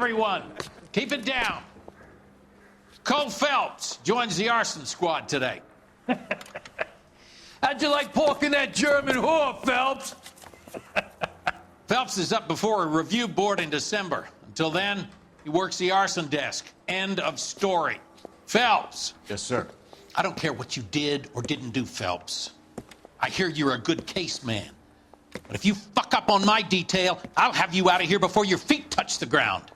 everyone. Keep it down. Cole Phelps joins the arson squad today. How'd you like porking that German whore, Phelps? Phelps is up before a review board in December. Until then, he works the arson desk. End of story. Phelps. Yes, sir. I don't care what you did or didn't do, Phelps. I hear you're a good case man. But if you fuck up on my detail, I'll have you out of here before your feet touch the ground.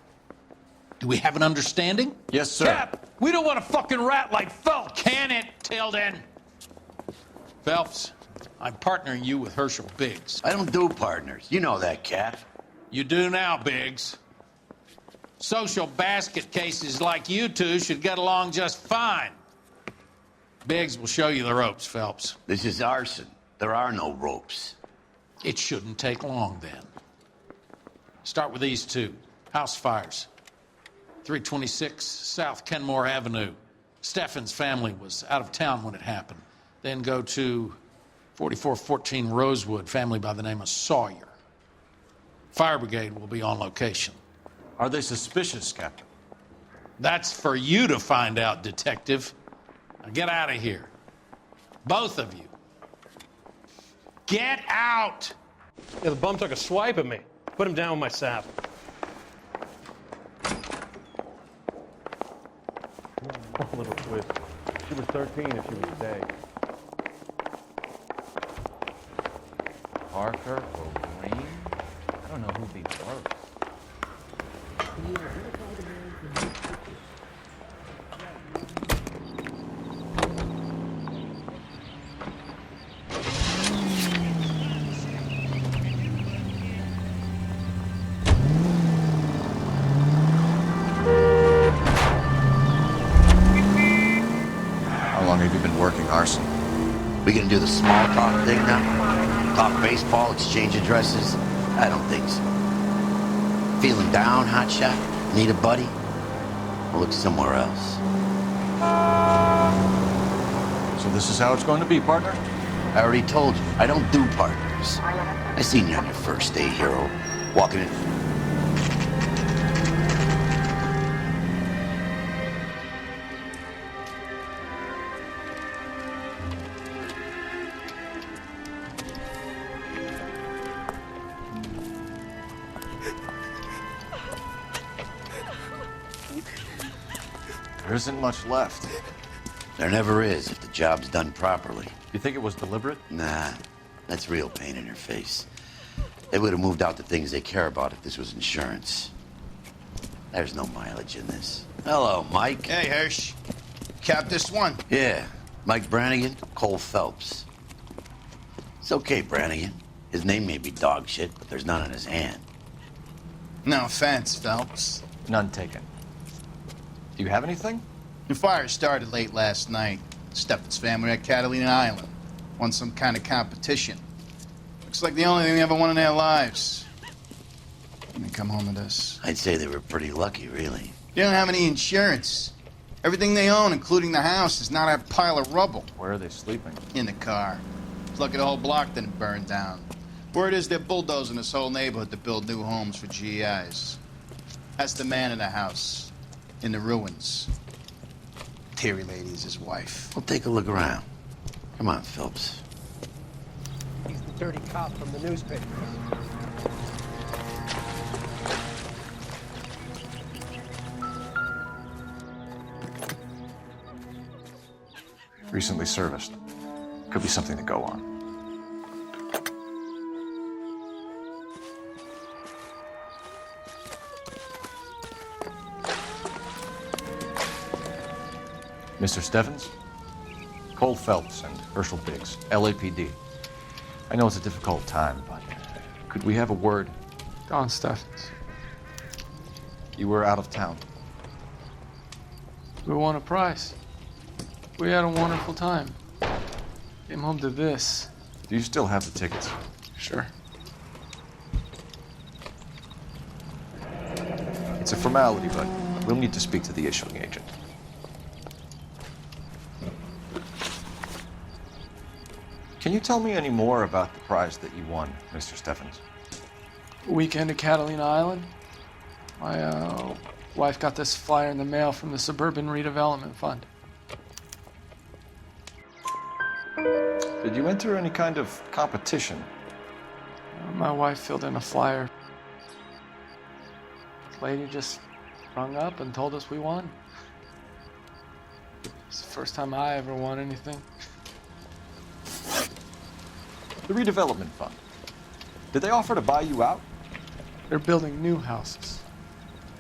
Do we have an understanding? Yes, sir. Cap, we don't want a fucking rat like Phelps. Can it, Tilden? Phelps, I'm partnering you with Herschel Biggs. I don't do partners. You know that, Cap. You do now, Biggs. Social basket cases like you two should get along just fine. Biggs will show you the ropes, Phelps. This is arson. There are no ropes. It shouldn't take long, then. Start with these two. House fires. 326 South Kenmore Avenue. Steffen's family was out of town when it happened. Then go to 4414 Rosewood, family by the name of Sawyer. Fire brigade will be on location. Are they suspicious, Captain? That's for you to find out, Detective. Now get out of here. Both of you. Get out! Yeah, the bum took a swipe at me. Put him down with my sap. A little twist. She was 13 if she was today. Parker or Green? I don't know who'd be worse. How long have you been working arson? We gonna do the small talk thing now? Talk baseball, exchange addresses? I don't think so. Feeling down, hotshot? Need a buddy? We'll look somewhere else. So this is how it's going to be, partner? I already told you, I don't do partners. I seen you on your first day, hero. Walking in. There isn't much left. There never is if the job's done properly. You think it was deliberate? Nah, that's real pain in your face. They would have moved out the things they care about if this was insurance. There's no mileage in this. Hello, Mike. Hey, Hirsch. Cap this one. Yeah, Mike Brannigan, Cole Phelps. It's okay, Brannigan. His name may be dog shit, but there's none on his hand. No offense, Phelps. None taken. Do you have anything? The fire started late last night. Steffen's family at Catalina Island. Won some kind of competition. Looks like the only thing they ever won in their lives. And they come home to this. I'd say they were pretty lucky, really. They don't have any insurance. Everything they own, including the house, is now a pile of rubble. Where are they sleeping? In the car. It's lucky the whole block didn't burn down. Word is they're bulldozing this whole neighborhood to build new homes for GIs. That's the man in the house. In the ruins. Terry lady's his wife. We'll take a look around. Come on, Phelps. He's the dirty cop from the newspaper. Recently serviced. Could be something to go on. Mr. Steffens? Cole Phelps and Herschel Biggs, LAPD. I know it's a difficult time, but could we have a word? Don Steffens. You were out of town. We won a prize. We had a wonderful time. Came home to this. Do you still have the tickets? Sure. It's a formality, but we'll need to speak to the issuing agent. Can you tell me any more about the prize that you won, Mr. Steffens? A weekend at Catalina Island. My wife got this flyer in the mail from the Suburban Redevelopment Fund. Did you enter any kind of competition? My wife filled in a flyer. The lady just rung up and told us we won. It's the first time I ever won anything. The redevelopment fund. Did they offer to buy you out? They're building new houses.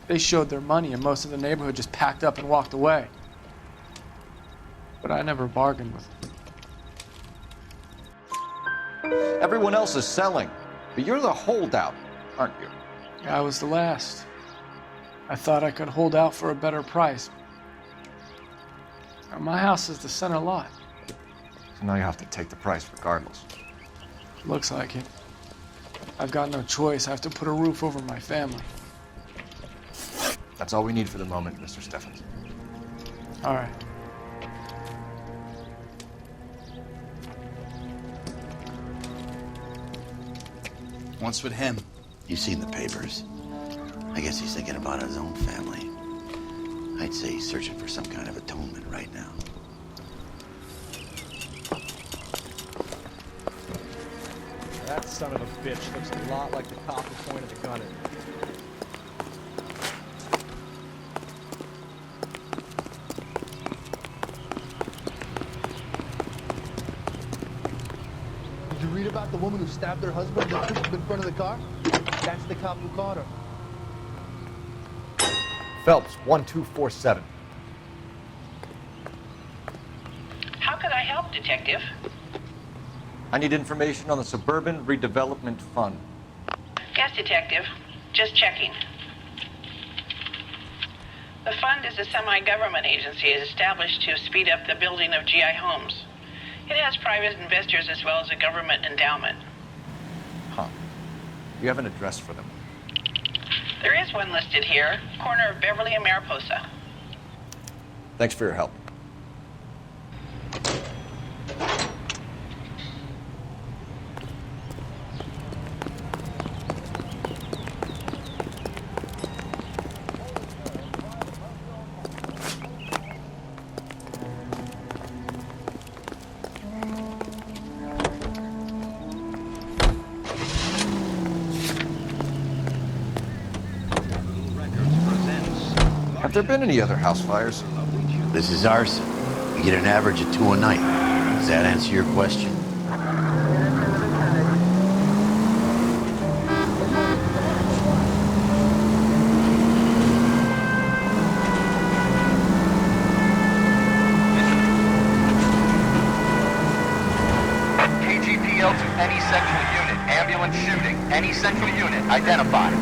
They showed their money and most of the neighborhood just packed up and walked away. But I never bargained with them. Everyone else is selling, but you're the holdout, aren't you? I was the last. I thought I could hold out for a better price. Now, my house is the center lot. So now you have to take the price regardless. Looks like it. I've got no choice. I have to put a roof over my family. That's all we need for the moment, Mr. Steffens. All right. What's with him? You've seen the papers. I guess he's thinking about his own family. I'd say he's searching for some kind of atonement right now. That son of a bitch looks a lot like the cop who pointed the gun at me. Did you read about the woman who stabbed her husband and pushed him in front of the car? That's the cop who caught her. Phelps, 1247. How can I help, Detective? I need information on the Suburban Redevelopment Fund. Yes, Detective. Just checking. The fund is a semi-government agency established to speed up the building of GI homes. It has private investors as well as a government endowment. Huh. You have an address for them? There is one listed here, corner of Beverly and Mariposa. Thanks for your help. Have there been any other house fires? This is arson. We get an average of 2 a night. Does that answer your question? KGPL to any central unit. Ambulance shooting. Any central unit. Identified.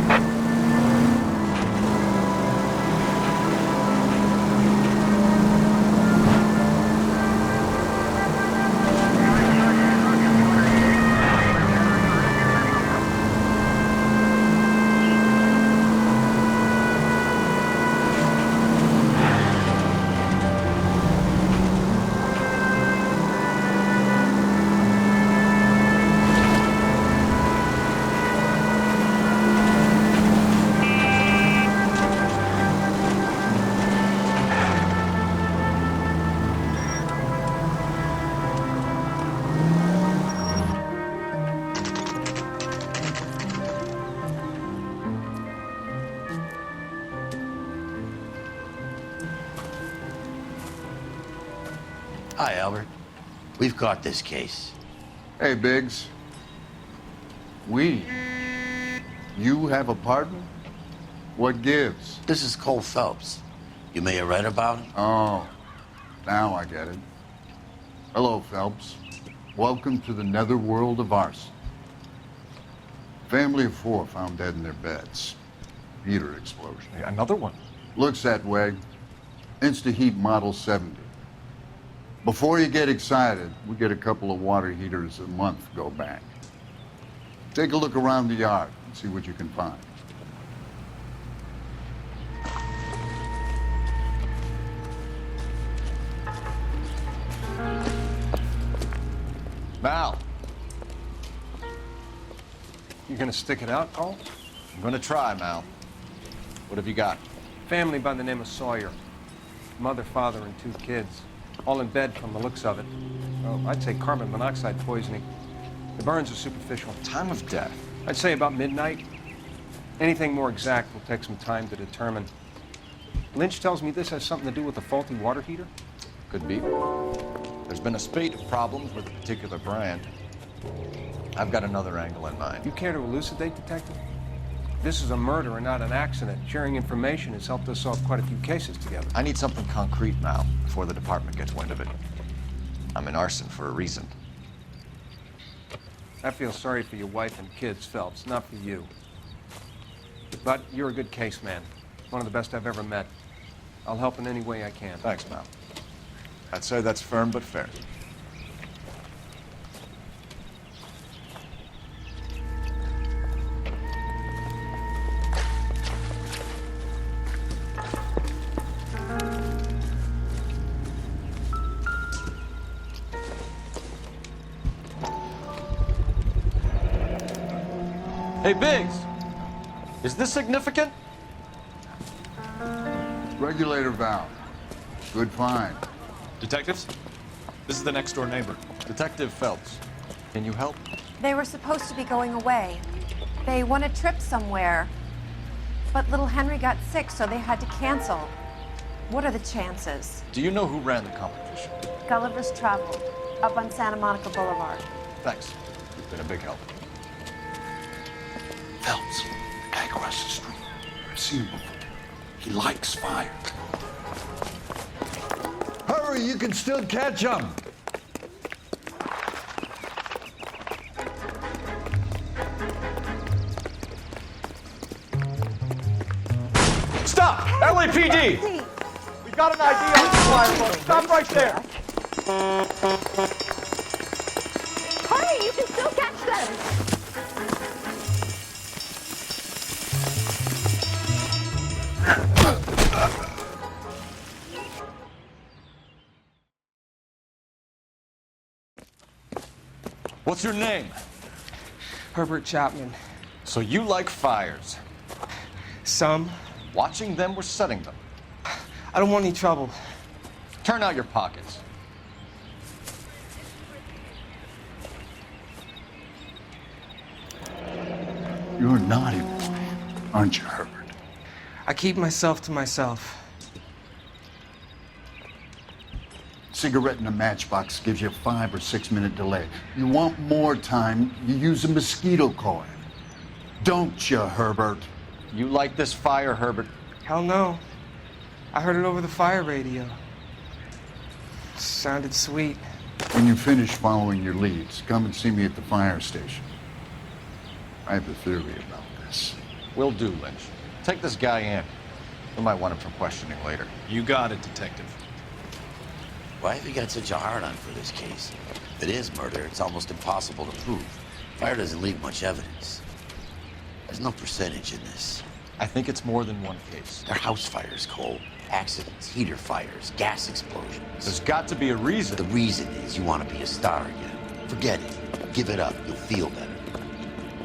Hi, Albert. We've caught this case. Hey, Biggs. We? You have a partner? What gives? This is Cole Phelps. You may have read about him. Oh, now I get it. Hello, Phelps. Welcome to the netherworld of arson. Family of 4 found dead in their beds. Heater explosion. Hey, another one? Looks that way. Insta-heat Model 70. Before you get excited, we get a couple of water heaters a month go back. Take a look around the yard and see what you can find. Mal. You gonna stick it out, Cole? I'm gonna try, Mal. What have you got? Family by the name of Sawyer. Mother, father, and 2 kids. All in bed from the looks of it. Well, I'd say carbon monoxide poisoning. The burns are superficial. Time of death? I'd say about midnight. Anything more exact will take some time to determine. Lynch tells me this has something to do with the faulty water heater? Could be. There's been a spate of problems with a particular brand. I've got another angle in mind. You care to elucidate, Detective? This is a murder and not an accident. Sharing information has helped us solve quite a few cases together. I need something concrete now, before the department gets wind of it. I'm in arson for a reason. I feel sorry for your wife and kids, Phelps, not for you. But you're a good case man. One of the best I've ever met. I'll help in any way I can. Thanks, Mal. I'd say that's firm but fair. Hey, Biggs, is this significant? Regulator valve. Good find. Detectives, this is the next door neighbor. Detective Phelps, can you help? They were supposed to be going away. They won a trip somewhere. But little Henry got sick, so they had to cancel. What are the chances? Do you know who ran the competition? Gulliver's Travel, up on Santa Monica Boulevard. Thanks. You've been a big help. Phelps, the guy across the street. I've seen him before. He likes fire. Hurry, you can still catch him. Stop! LAPD! We got an ID on the flyer boat. Stop right there. Hurry, you can still catch them! What's your name? Herbert Chapman. So you like fires? Some. Watching them or setting them? I don't want any trouble. Turn out your pockets. You're a naughty boy, aren't you, Herbert? I keep myself to myself. Cigarette in a matchbox gives you a 5 or 6 minute delay. You want more time, you use a mosquito coil. Don't you, Herbert? You like this fire, Herbert? Hell no. I heard it over the fire radio. Sounded sweet. When you finish following your leads, come and see me at the fire station. I have a theory about this. Will do, Lynch. Take this guy in. We might want him for questioning later. You got it, Detective. Why have you got such a hard-on for this case? If it is murder, it's almost impossible to prove. Fire doesn't leave much evidence. There's no percentage in this. I think it's more than one case. They're house fires, Cole. Accidents, heater fires, gas explosions. There's got to be a reason. The reason is you want to be a star again. Forget it. Give it up. You'll feel better.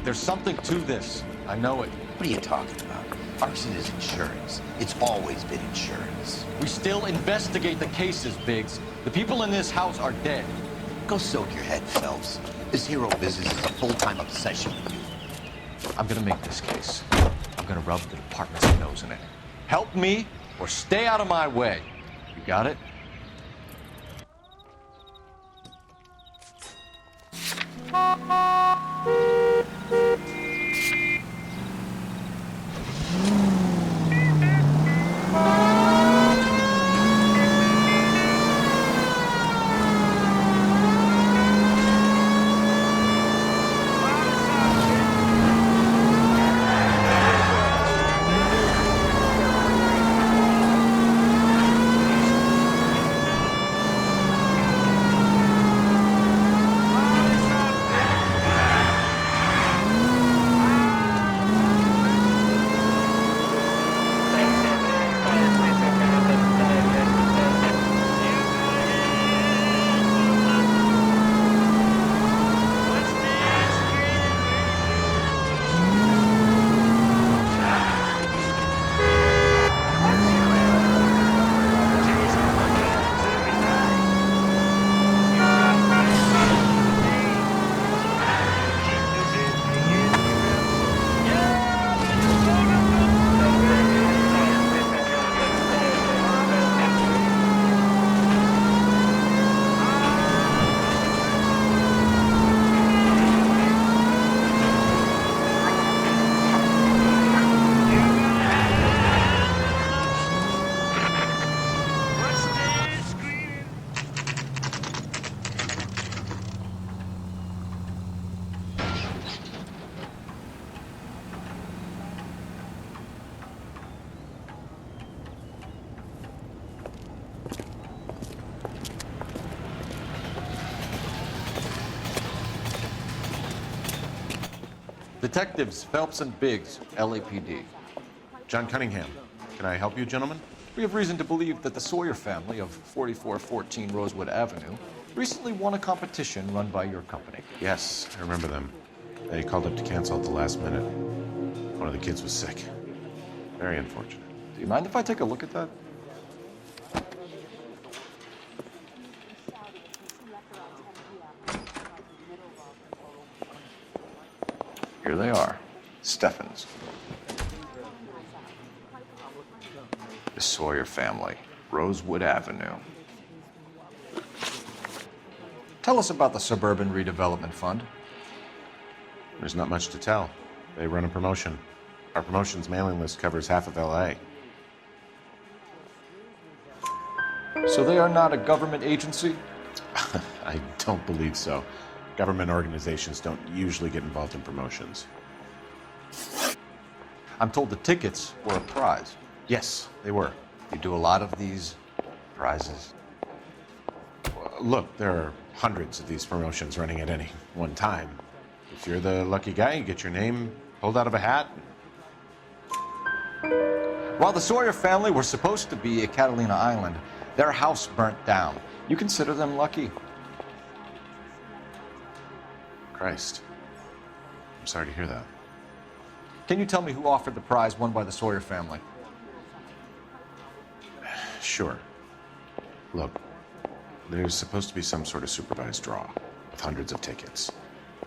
There's something to this. I know it. What are you talking about? Arson is insurance. It's always been insurance. We still investigate the cases, Biggs. The people in this house are dead. Go soak your head, Phelps. This hero business is a full-time obsession with you. I'm gonna make this case. I'm gonna rub the department's nose in it. Help me or stay out of my way. You got it? Detectives Phelps and Biggs, LAPD. John Cunningham. Can I help you, gentlemen? We have reason to believe that the Sawyer family of 4414 Rosewood Avenue recently won a competition run by your company. Yes, I remember them. They called up to cancel at the last minute. One of the kids was sick. Very unfortunate. Do you mind if I take a look at that? Here they are. Steffens. The Sawyer family, Rosewood Avenue. Tell us about the Suburban Redevelopment Fund. There's not much to tell. They run a promotion. Our promotions mailing list covers half of LA. So they are not a government agency? I don't believe so. Government organizations don't usually get involved in promotions. I'm told the tickets were a prize. Yes, they were. You do a lot of these prizes? Look, there are hundreds of these promotions running at any one time. If you're the lucky guy, you get your name pulled out of a hat. While the Sawyer family were supposed to be at Catalina Island, their house burnt down. You consider them lucky? Christ. I'm sorry to hear that. Can you tell me who offered the prize won by the Sawyer family? Sure. Look, there's supposed to be some sort of supervised draw with hundreds of tickets.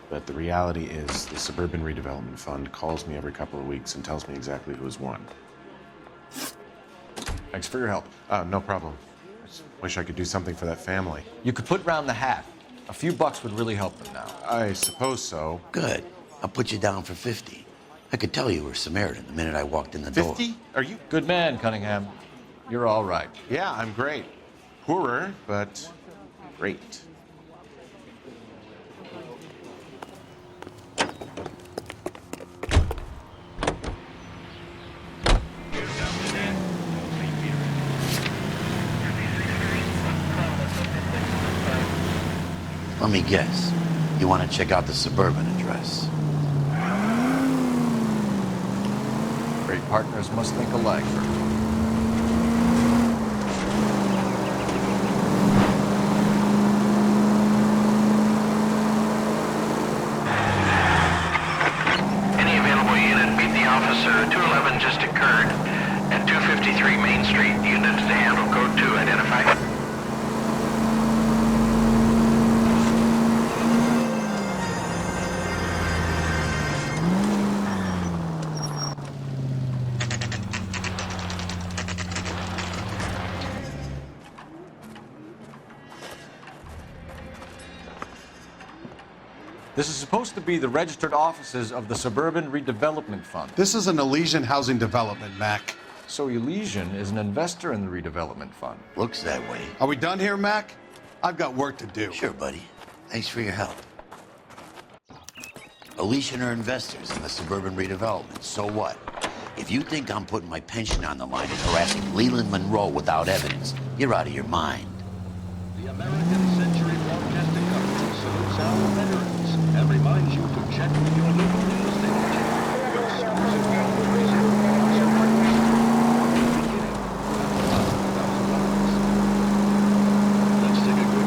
But the reality is the Suburban Redevelopment Fund calls me every couple of weeks and tells me exactly who has won. Thanks for your help. No problem. I just wish I could do something for that family. You could put round the hat. A few bucks would really help them now. I suppose so. Good. I'll put you down for 50. I could tell you were Samaritan the minute I walked in the door. 50? Are you? Good man, Cunningham. You're all right. Yeah, I'm great. Poorer, but great. Let me guess. You want to check out the Suburban address? Great partners must think alike. Any available unit, meet the officer. 211 just occurred. At 253 Main Street, unit to handle code 2, identify. This is supposed to be the registered offices of the Suburban Redevelopment Fund. This is an Elysian housing development, Mac. So Elysian is an investor in the redevelopment fund. Looks that way. Are we done here, Mac? I've got work to do. Sure, buddy. Thanks for your help. Elysian are investors in the Suburban Redevelopment. So what? If you think I'm putting my pension on the line and harassing Leland Monroe without evidence, you're out of your mind. The American Century Broadcasting Company salutes our veterans and reminds you to check with your local news station. Your exclusive Let's take a quick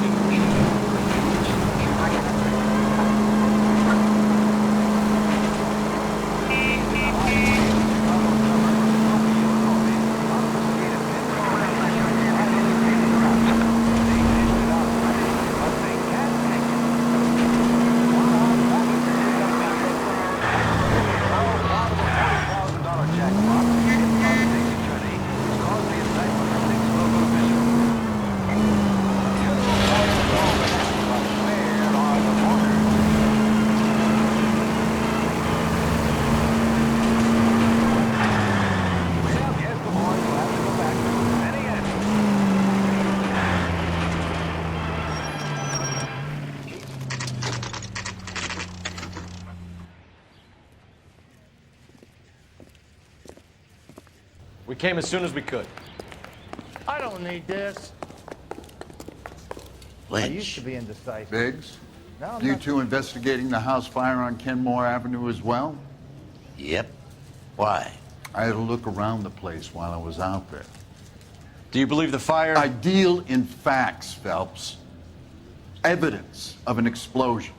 We came as soon as we could. I don't need this. Lynch. I used to be indecisive. Biggs? Now I'm You not- two investigating the house fire on Kenmore Avenue as well? Yep. Why? I had to look around the place while I was out there. Do you believe the fire? I deal in facts, Phelps. Evidence of an explosion.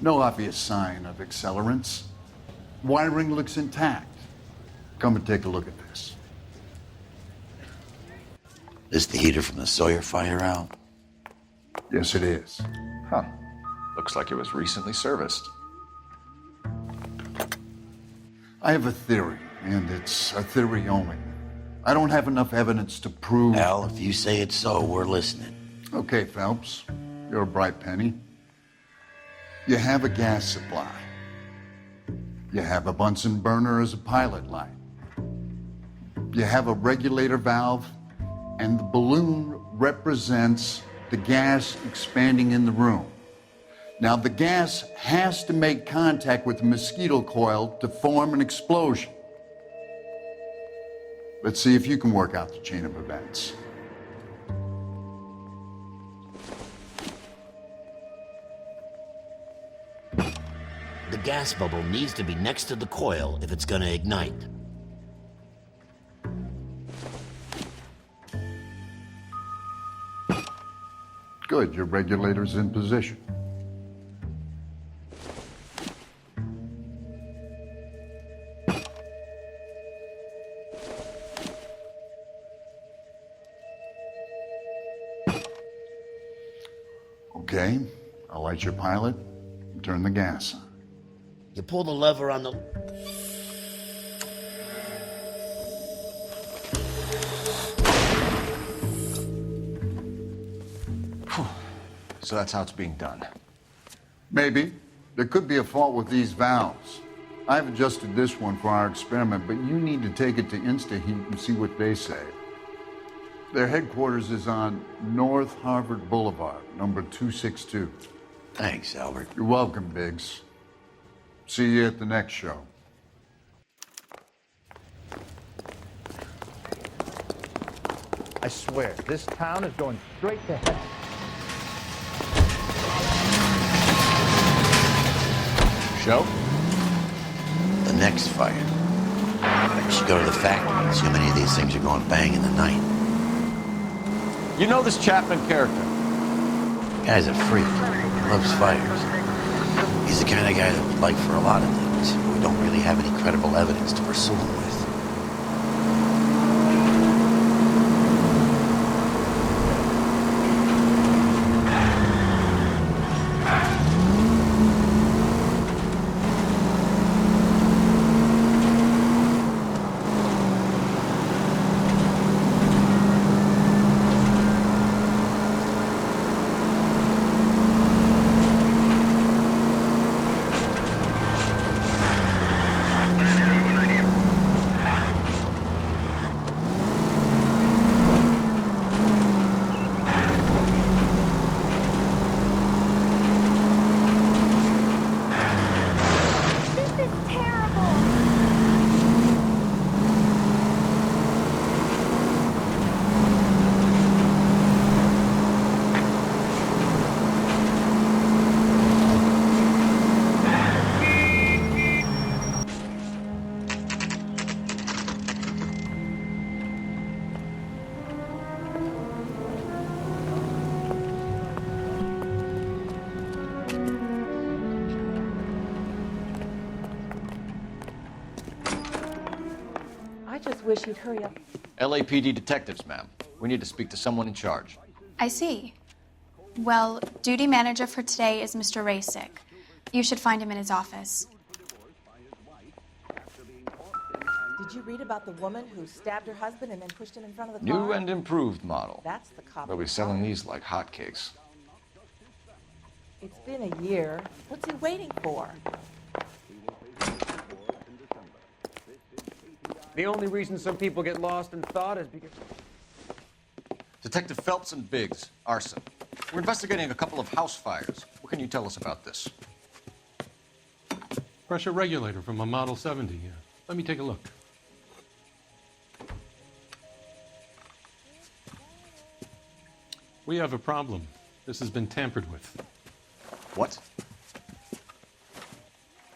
No obvious sign of accelerants. Wiring looks intact. Come and take a look at this. Is the heater from the Sawyer fire out? Yes, it is. Huh. Looks like it was recently serviced. I have a theory, and it's a theory only. I don't have enough evidence to prove... Al, if you say it's so, we're listening. Okay, Phelps. You're a bright penny. You have a gas supply. You have a Bunsen burner as a pilot light. You have a regulator valve, and the balloon represents the gas expanding in the room. Now, the gas has to make contact with the mosquito coil to form an explosion. Let's see if you can work out the chain of events. The gas bubble needs to be next to the coil if it's gonna ignite. Good, your regulator's in position. Okay, I'll light your pilot and turn the gas on. You pull the lever on the... So that's how it's being done. Maybe. There could be a fault with these valves. I've adjusted this one for our experiment, but you need to take it to InstaHeat and see what they say. Their headquarters is on North Harvard Boulevard, number 262. Thanks, Albert. You're welcome, Biggs. See you at the next show. I swear, this town is going straight to hell. Show? The next fire. We should go to the factory and see how many of these things are going bang in the night. You know this Chapman character? Guy's a freak. He loves fires. He's the kind of guy that we'd like for a lot of things, but we don't really have any credible evidence to pursue him with. I just wish you'd hurry up. LAPD detectives, ma'am. We need to speak to someone in charge. I see. Well, duty manager for today is Mr. Racek. You should find him in his office. Did you read about the woman who stabbed her husband and then pushed him in front of the car? New and improved model. That's the cop. They'll be selling these like hotcakes. It's been a year. What's he waiting for? The only reason some people get lost in thought is because... Detective Phelps and Biggs, arson. We're investigating a couple of house fires. What can you tell us about this? Pressure regulator from a Model 70 here. Let me take a look. We have a problem. This has been tampered with. What?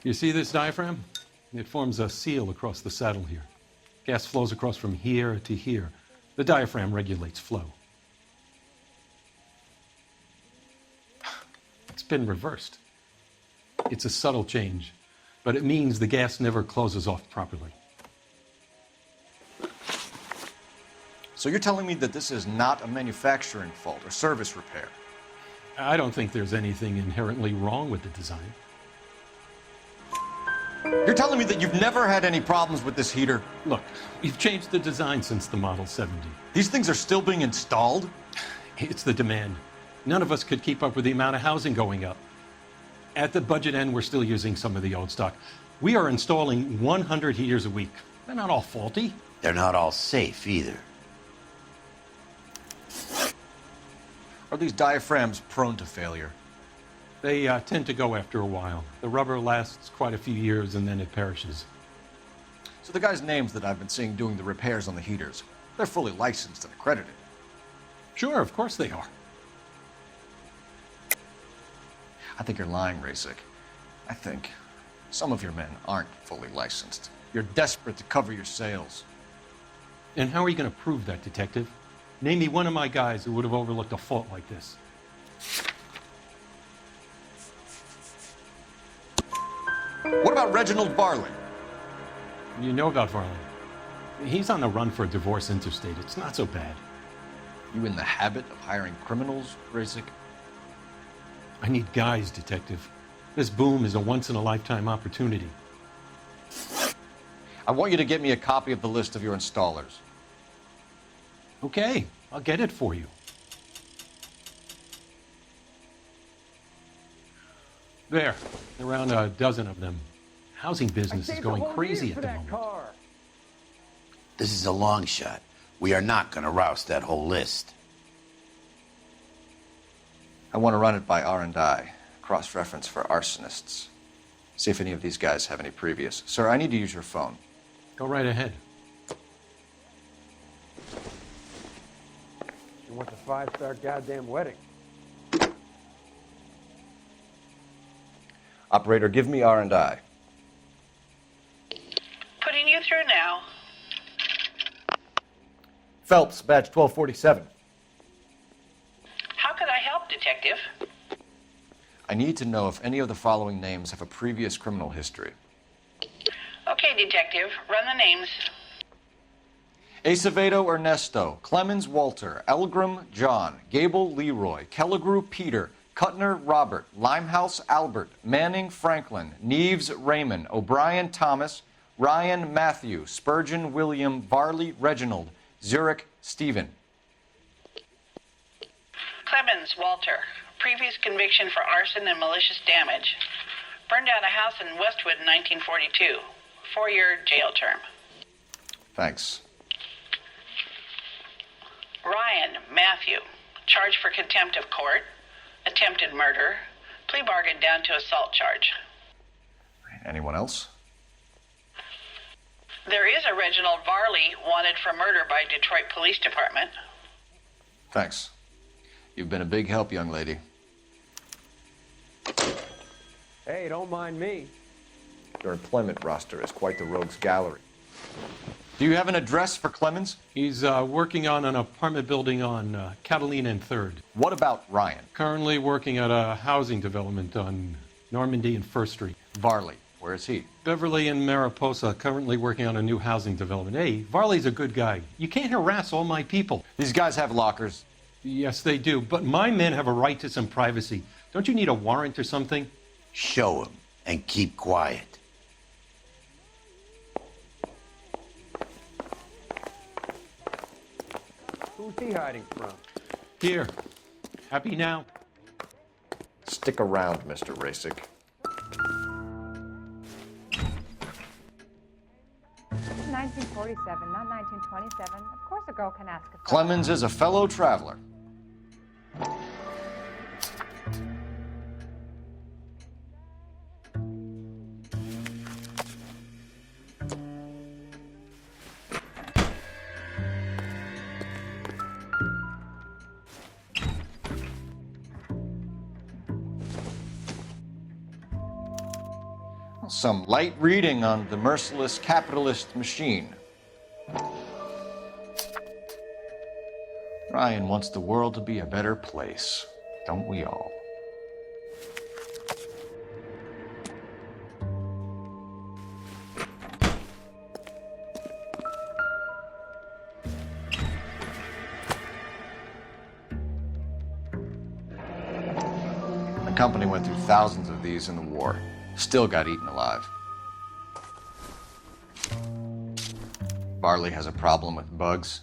You see this diaphragm? It forms a seal across the saddle here. Gas flows across from here to here. The diaphragm regulates flow. It's been reversed. It's a subtle change, but it means the gas never closes off properly. So you're telling me that this is not a manufacturing fault or service repair? I don't think there's anything inherently wrong with the design. You're telling me that you've never had any problems with this heater? Look, we've changed the design since the Model 70. These things are still being installed? It's the demand. None of us could keep up with the amount of housing going up. At the budget end, we're still using some of the old stock. We are installing 100 heaters a week. They're not all faulty. They're not all safe either. Are these diaphragms prone to failure? They tend to go after a while. The rubber lasts quite a few years and then it perishes. So the guys' names that I've been seeing doing the repairs on the heaters, they're fully licensed and accredited. Sure, of course they are. I think you're lying, Racek. I think some of your men aren't fully licensed. You're desperate to cover your sales. And how are you going to prove that, Detective? Name me one of my guys who would have overlooked a fault like this. What about Reginald Varley? You know about Varley. He's on the run for a divorce interstate. It's not so bad. You in the habit of hiring criminals, Racek? I need guys, Detective. This boom is a once-in-a-lifetime opportunity. I want you to get me a copy of the list of your installers. Okay, I'll get it for you. There, around a dozen of them. Housing business is going crazy at the moment. This is a long shot. We are not going to roust that whole list. I want to run it by R&I, cross-reference for arsonists. See if any of these guys have any previous. Sir, I need to use your phone. Go right ahead. You want the five-star goddamn wedding. Operator, give me R&I. Putting you through now. Phelps, badge 1247. How could I help, Detective? I need to know if any of the following names have a previous criminal history. Okay, Detective, run the names. Acevedo Ernesto, Clemens Walter, Elgram John, Gable Leroy, Kelligrew Peter, Cutner Robert, Limehouse Albert, Manning Franklin, Neves Raymond, O'Brien Thomas, Ryan Matthew, Spurgeon William, Varley Reginald, Zurich Stephen. Clemens Walter. Previous conviction for arson and malicious damage. Burned down a house in Westwood in 1942. 4-year jail term. Thanks. Ryan Matthew. Charged for contempt of court. Attempted murder. Plea bargain down to assault charge. Anyone else? There is a Reginald Varley wanted for murder by Detroit Police Department. Thanks. You've been a big help, young lady. Hey, don't mind me. Your employment roster is quite the rogues gallery. Do you have an address for Clemens? He's working on an apartment building on Catalina and 3rd. What about Ryan? Currently working at a housing development on Normandy and 1st Street. Varley, where is he? Beverly and Mariposa, currently working on a new housing development. Hey, Varley's a good guy. You can't harass all my people. These guys have lockers. Yes, they do, but my men have a right to some privacy. Don't you need a warrant or something? Show him and keep quiet. Who's he hiding from? Here. Happy now? Stick around, Mr. Racek. 1947, not 1927. Of course a girl can ask a fellow. Clemens is a fellow traveler. Some light reading on the merciless capitalist machine. Ryan wants the world to be a better place, don't we all? The company went through thousands of these in the war. Still got eaten alive. Barley has a problem with bugs.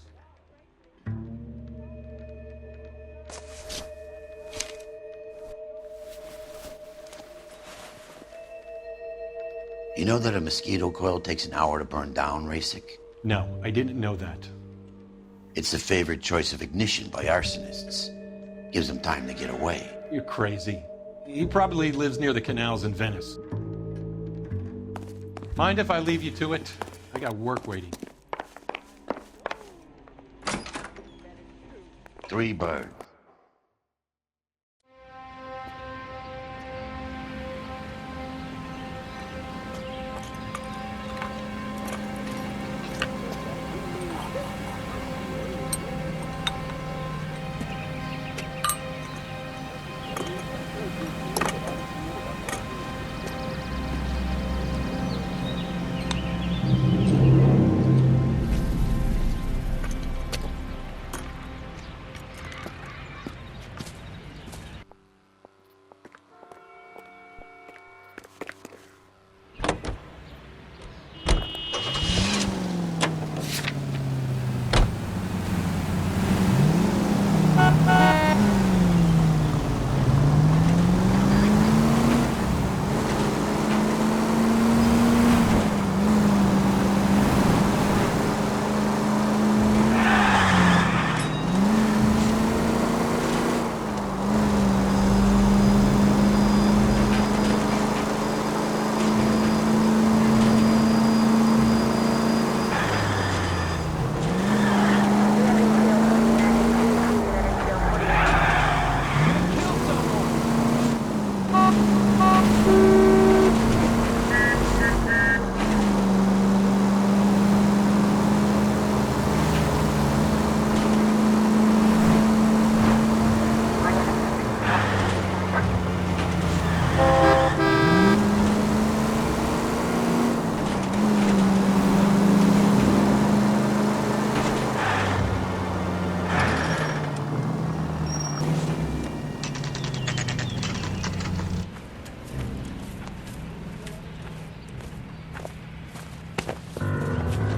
You know that a mosquito coil takes an hour to burn down, Racek? No, I didn't know that. It's the favored choice of ignition by arsonists. Gives them time to get away. You're crazy. He probably lives near the canals in Venice. Mind if I leave you to it? I got work waiting. 3 birds.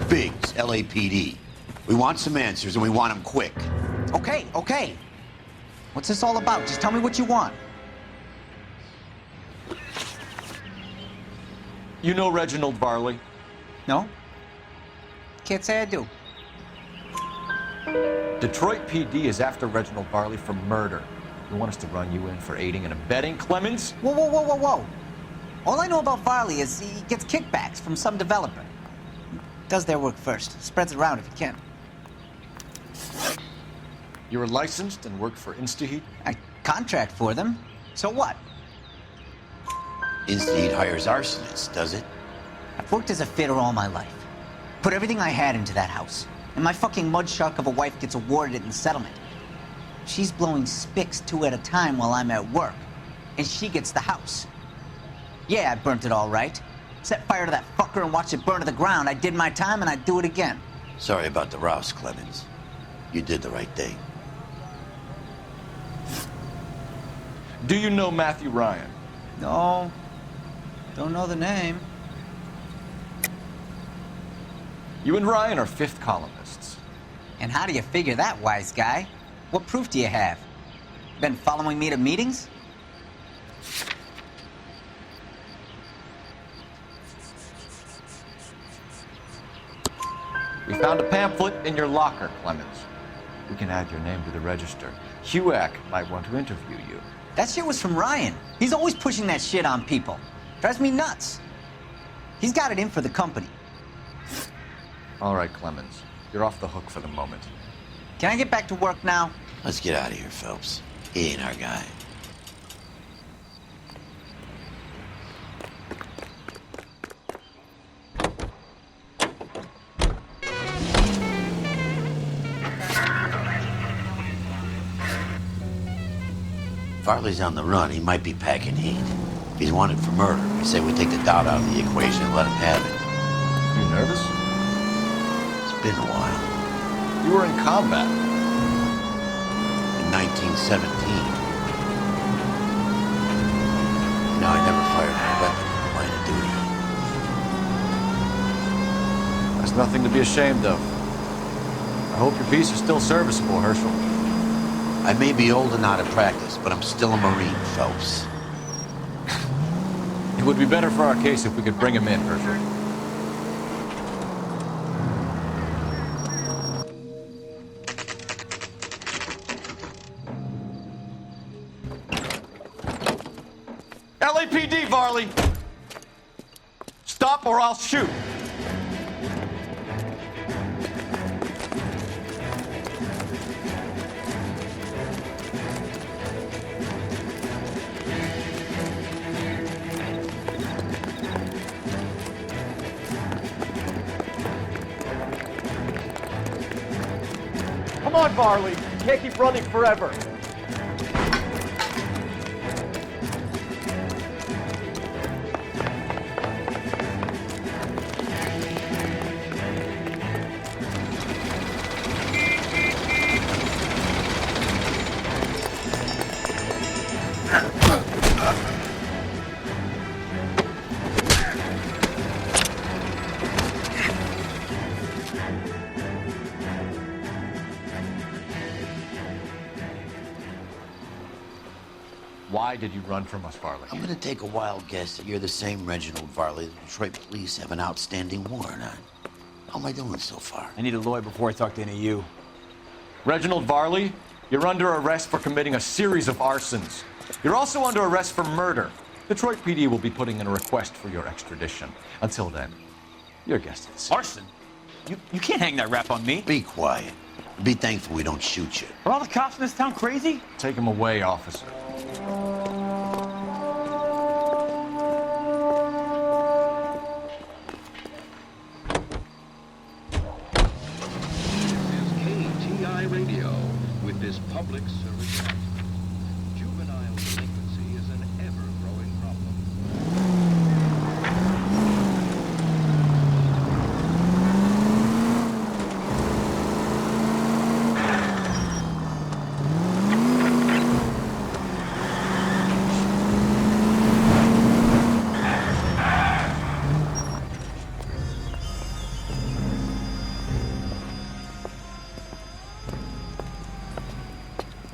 Biggs, LAPD. We want some answers, and we want them quick. Okay, okay. What's this all about? Just tell me what you want. You know Reginald Barley? No? Can't say I do. Detroit PD is after Reginald Barley for murder. You want us to run you in for aiding and abetting, Clemens? Whoa, whoa, whoa, whoa, whoa. All I know about Barley is he gets kickbacks from some developer. Does their work first. Spreads it around if he can. You were licensed and worked for InstaHeat? I contract for them. So what? InstaHeat hires arsonists, does it? I've worked as a fitter all my life. Put everything I had into that house. And my fucking mud shark of a wife gets awarded it in settlement. She's blowing spics 2 at a time while I'm at work. And she gets the house. Yeah, I burnt it all right. Set fire to that fucker and watch it burn to the ground. I did my time and I'd do it again. Sorry about the rouse, Clemens. You did the right thing. Do you know Matthew Ryan? No. Don't know the name. You and Ryan are fifth columnists. And how do you figure that, wise guy? What proof do you have? Been following me to meetings? We found a pamphlet in your locker, Clemens. We can add your name to the register. HUAC might want to interview you. That shit was from Ryan. He's always pushing that shit on people. Drives me nuts. He's got it in for the company. All right, Clemens. You're off the hook for the moment. Can I get back to work now? Let's get out of here, Phelps. He ain't our guy. Farley's on the run. He might be packing heat. If he's wanted for murder, I say we take the doubt out of the equation and let him have it. You nervous? It's been a while. You were in combat. In 1917. You know, I never fired my weapon in the line of duty. That's nothing to be ashamed of. I hope your piece is still serviceable, Herschel. I may be old and out of practice, but I'm still a Marine, Phelps. It would be better for our case if we could bring him in, Herschel. LAPD, Varley! Stop or I'll shoot! Come on, Varley. You can't keep running forever. Why did you run from us, Varley? I'm gonna take a wild guess that you're the same Reginald Varley the Detroit police have an outstanding warrant on. How am I doing so far? I need a lawyer before I talk to any of you. Reginald Varley, you're under arrest for committing a series of arsons. You're also under arrest for murder. Detroit PD will be putting in a request for your extradition. Until then, your guest is... Arson? You can't hang that rap on me. Be quiet. Be thankful we don't shoot you. Are all the cops in this town crazy? Take him away, officer. Radio with this public service announcement. Juvenile delinquency is an ever-growing problem.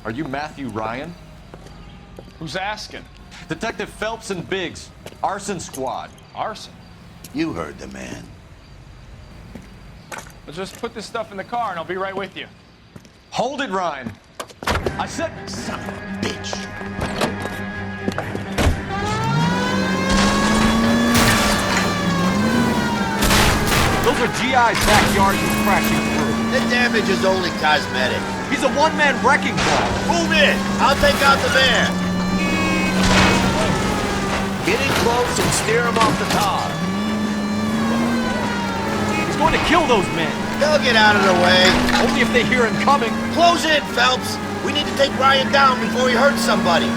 Are you Matthew Ryan? Who's asking? Detective Phelps and Biggs, arson squad. Arson? You heard the man. Well, just put this stuff in the car and I'll be right with you. Hold it, Ryan. I said... Son of a bitch. Those are GI's backyard he's crashing through. The damage is only cosmetic. He's a one-man wrecking ball. Move in! I'll take out the van! Get in close and steer him off the car. He's going to kill those men. They'll get out of the way. Only if they hear him coming. Close in, Phelps. We need to take Ryan down before he hurts somebody.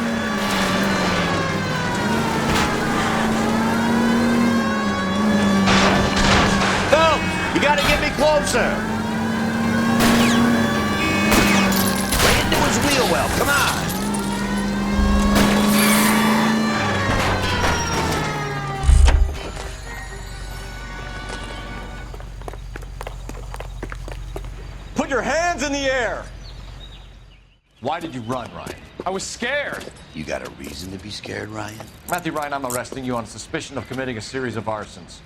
Phelps, you gotta get me closer. His wheel well, come on! Put your hands in the air! Why did you run, Ryan? I was scared. You got a reason to be scared, Ryan? Matthew Ryan, I'm arresting you on suspicion of committing a series of arsons.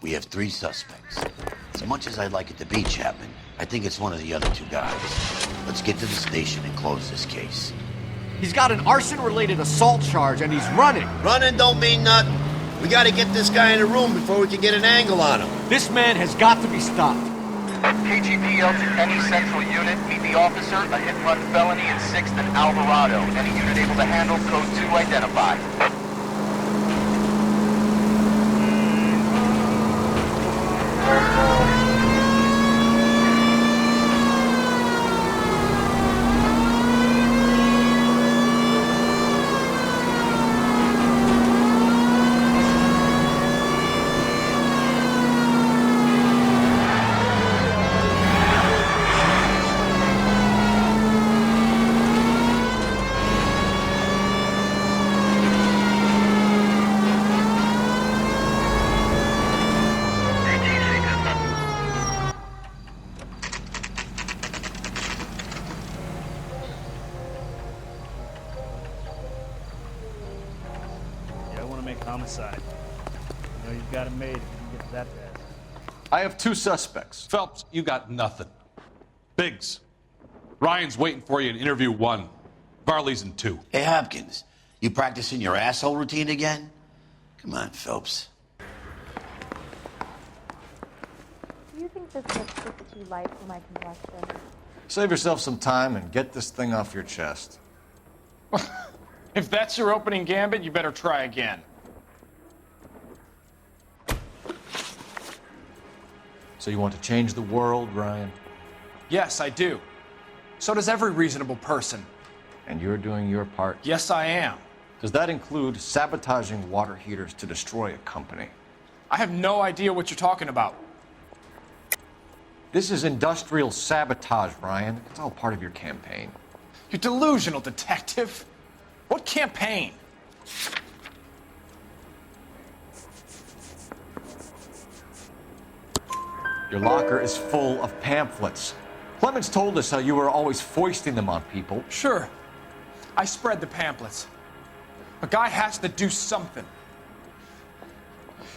We have 3 suspects. As much as I'd like it to be Chapman, I think it's one of the other 2 guys. Let's get to the station and close this case. He's got an arson-related assault charge and he's running. Running don't mean nothing. We gotta get this guy in a room before we can get an angle on him. This man has got to be stopped. KGPL to any central unit. Meet the officer, a hit-and-run felony in 6th and Alvarado. Any unit able to handle code 2 identified. Homicide. You know you've got it made if you can get to that fast. I have 2 suspects. Phelps, you got nothing. Biggs, Ryan's waiting for you in interview 1. Varley's in 2. Hey, Hopkins, you practicing your asshole routine again? Come on, Phelps. Do you think this lipstick's too light for my complexion? Save yourself some time and get this thing off your chest. If that's your opening gambit, you better try again. So you want to change the world, Ryan? Yes, I do. So does every reasonable person. And you're doing your part? Yes, I am. Does that include sabotaging water heaters to destroy a company? I have no idea what you're talking about. This is industrial sabotage, Ryan. It's all part of your campaign. You're delusional, detective. What campaign? Your locker is full of pamphlets. Clemens told us how you were always foisting them on people. Sure. I spread the pamphlets. A guy has to do something.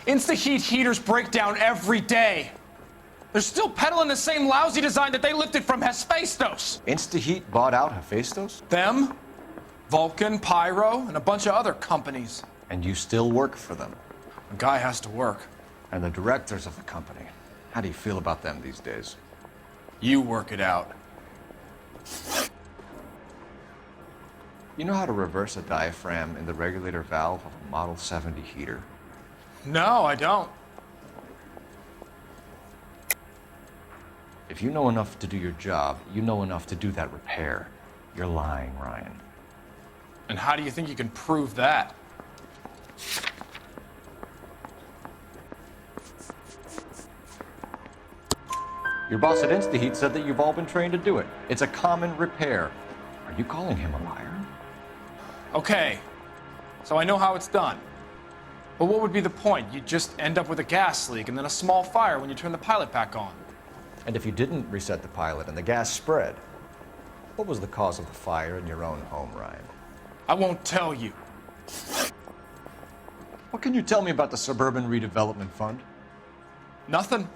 Insta-heat heaters break down every day. They're still peddling the same lousy design that they lifted from Hephaestus. Insta-heat bought out Hephaestus? Them, Vulcan, Pyro, and a bunch of other companies. And you still work for them? A guy has to work. And the directors of the company. How do you feel about them these days? You work it out. You know how to reverse a diaphragm in the regulator valve of a Model 70 heater? No, I don't. If you know enough to do your job, you know enough to do that repair. You're lying, Ryan. And how do you think you can prove that? Your boss at InstaHeat said that you've all been trained to do it. It's a common repair. Are you calling him a liar? Okay, so I know how it's done. But what would be the point? You'd just end up with a gas leak and then a small fire when you turn the pilot back on. And if you didn't reset the pilot and the gas spread, what was the cause of the fire in your own home, Ryan? I won't tell you. What can you tell me about the Suburban Redevelopment Fund? Nothing.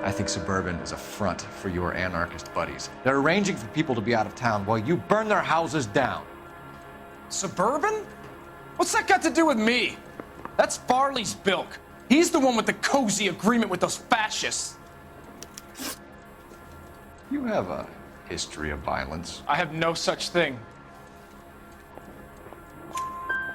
I think Suburban is a front for your anarchist buddies. They're arranging for people to be out of town while you burn their houses down. Suburban? What's that got to do with me? That's Farley's bilk. He's the one with the cozy agreement with those fascists. You have a history of violence. I have no such thing.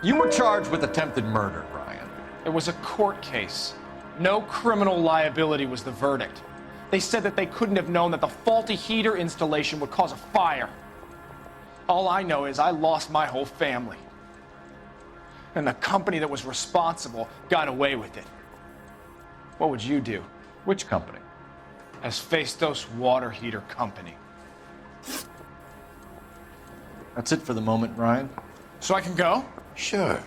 You were charged with attempted murder, Ryan. It was a court case. No criminal liability was the verdict. They said that they couldn't have known that the faulty heater installation would cause a fire. All I know is I lost my whole family. And the company that was responsible got away with it. What would you do? Which company? Hephaestus Water Heater Company. That's it for the moment, Ryan. So I can go? Sure.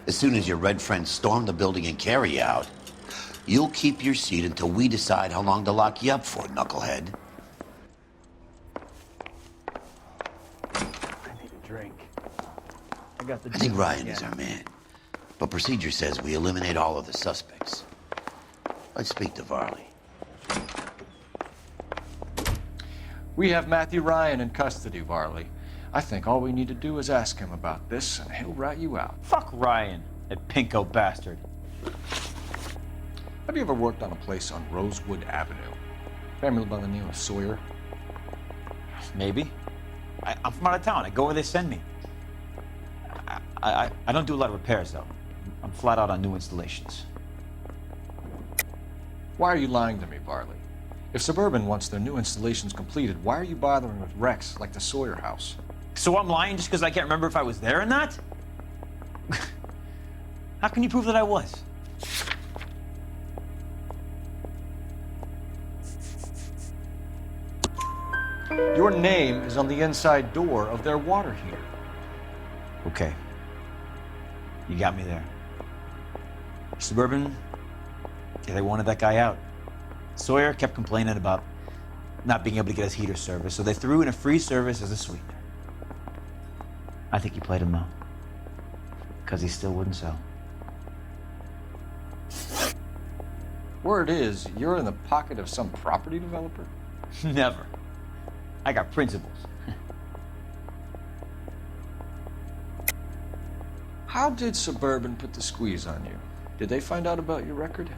As soon as your red friends storm the building and carry you out, you'll keep your seat until we decide how long to lock you up for, knucklehead. I need a drink. I think Ryan is our man. But procedure says we eliminate all of the suspects. Let's speak to Varley. We have Matthew Ryan in custody, Varley. I think all we need to do is ask him about this, and he'll rat you out. Fuck Ryan, that pinko bastard. Have you ever worked on a place on Rosewood Avenue? Family by the name of Sawyer? Maybe. I'm from out of town. I go where they send me. I don't do a lot of repairs, though. I'm flat out on new installations. Why are you lying to me, Varley? If Suburban wants their new installations completed, why are you bothering with wrecks like the Sawyer house? So I'm lying just because I can't remember if I was there or not? How can you prove that I was? Your name is on the inside door of their water heater. Okay. You got me there. Suburban, yeah, they wanted that guy out. Sawyer kept complaining about not being able to get his heater service, so they threw in a free service as a sweetener. I think he played him though, because he still wouldn't sell. Word is, you're in the pocket of some property developer? Never. I got principles. How did Suburban put the squeeze on you? Did they find out about your record?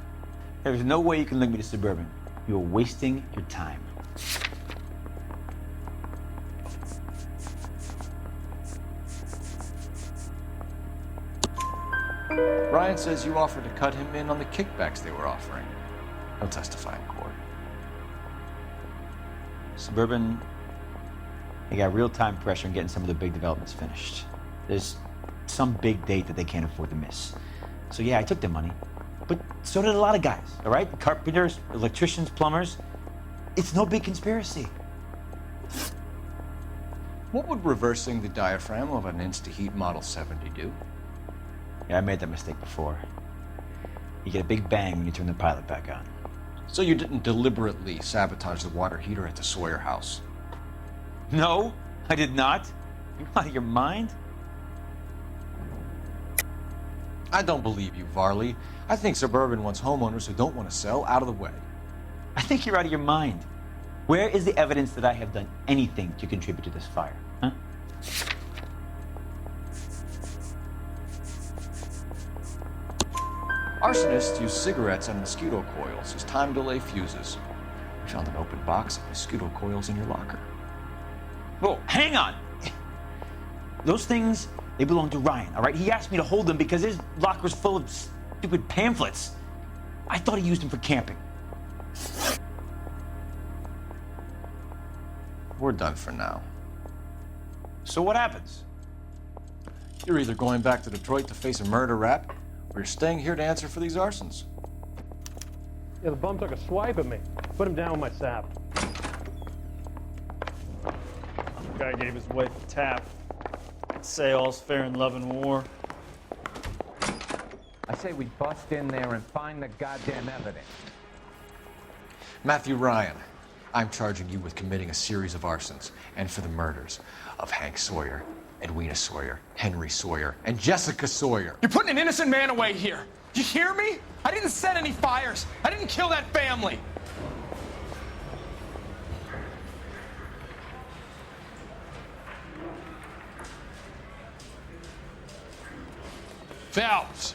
There's no way you can link me to Suburban. You're wasting your time. Ryan says you offered to cut him in on the kickbacks they were offering. He'll testify in court. Suburban, they got real-time pressure on getting some of the big developments finished. There's some big date that they can't afford to miss. So yeah, I took their money. But so did a lot of guys, all right? Carpenters, electricians, plumbers. It's no big conspiracy. What would reversing the diaphragm of an Insta-Heat Model 70 do? Yeah, I made that mistake before. You get a big bang when you turn the pilot back on. So you didn't deliberately sabotage the water heater at the Sawyer house? No, I did not. You out of your mind? I don't believe you, Varley. I think Suburban wants homeowners who don't want to sell out of the way. I think you're out of your mind. Where is the evidence that I have done anything to contribute to this fire, huh? Arsonists use cigarettes and mosquito coils as time delay fuses. We found an open box of mosquito coils in your locker. Whoa, hang on! Those things, they belong to Ryan, all right? He asked me to hold them because his locker's full of stupid pamphlets. I thought he used them for camping. We're done for now. So what happens? You're either going back to Detroit to face a murder rap, or you're staying here to answer for these arsons. Yeah, the bum took a swipe at me. Put him down with my sap. Guy gave his wife a tap. Say all's fair in love and war. I say we bust in there and find the goddamn evidence. Matthew Ryan, I'm charging you with committing a series of arsons and for the murders of Hank Sawyer, Edwina Sawyer, Henry Sawyer, and Jessica Sawyer. You're putting an innocent man away here. You hear me? I didn't set any fires. I didn't kill that family. Phelps,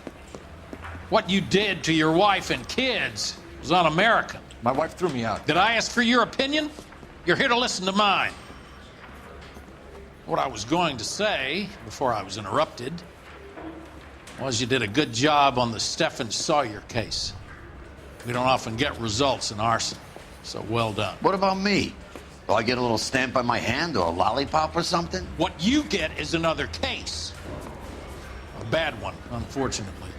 what you did to your wife and kids was un-American. My wife threw me out. Did I ask for your opinion? You're here to listen to mine. What I was going to say, before I was interrupted, was you did a good job on the Stephen Sawyer case. We don't often get results in arson, so well done. What about me? Do I get a little stamp on my hand or a lollipop or something? What you get is another case. A bad one, unfortunately.